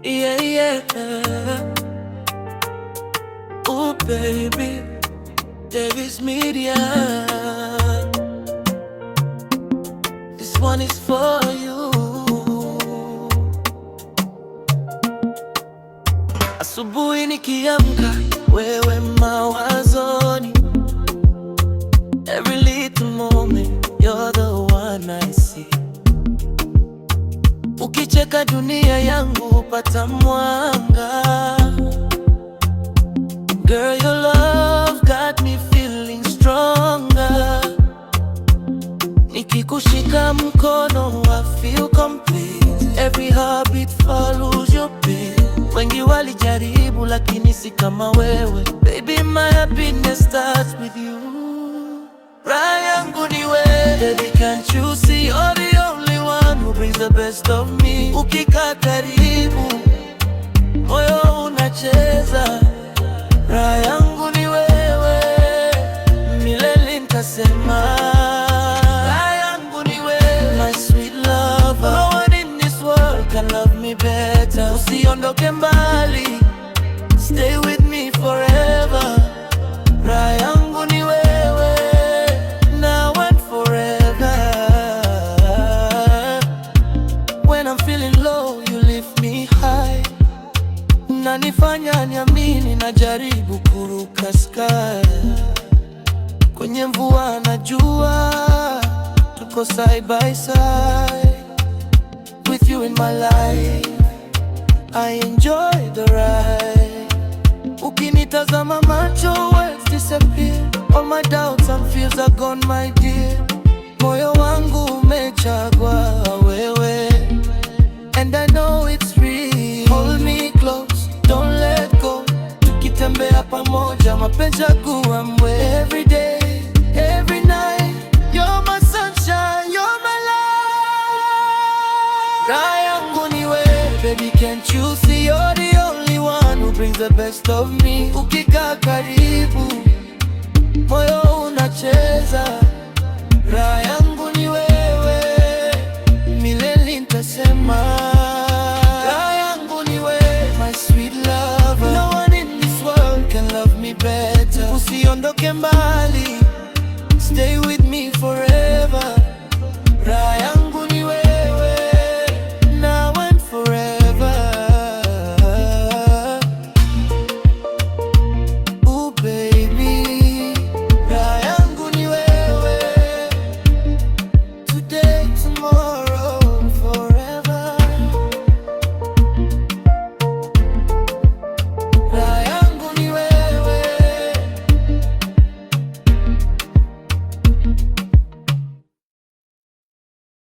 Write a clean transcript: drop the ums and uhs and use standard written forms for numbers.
Yeah, yeah. Oh, baby, Davis Media. This one is for you. Asubuhi nikiamka, wewe mawazoni. Every little moment, you're the one I see. Ukicheka dunia yangu hupata mwanga. Girl, your love got me feeling stronger. Nikikushika mkono I feel complete. Every heartbeat follows your beat. Wengi walijaribu lakini si kama wewe. Baby, my happiness starts with you. Raha yangu ni wewe. Baby, can't you see you're the only one who brings the best of me. Ukikaa karibu, moyo unacheza. Raha yangu ni wewe, milele nitasema. Raha yangu ni wewe, my sweet lover. No one in this world can love me better. Usiondoke mbali, stay with me forever. Raha yangu ni wewe, now and forever. When I'm feeling low, you lift me high. Unanifanya niamini, najaribu kuruka sky. Kwenye mvua na jua, tuko side by side. With you in my life, I enjoy the ride. Ukinitazama macho, words disappear. All my doubts and fears are gone, my dear. Moyo wangu umechagua wewe, and I know it's real. Hold me close, don't let go. Tukitembea pamoja, mapenzi yakuwa mwe. Every day, every night, you're my sunshine, you're my light. Raha yangu ni wewe, baby, can't you see you're the only one who brings the best of me. Ukikaa karibu, moyo unacheza. Raha yangu ni wewe, milele nitasema. Raha yangu ni wewe, my sweet lover. No one in this world can love me better. Usiondoke mbali, stay with me forever. Raha yangu ni wewe, now and forever. Ooh, baby, raha yangu ni wewe, today, tomorrow.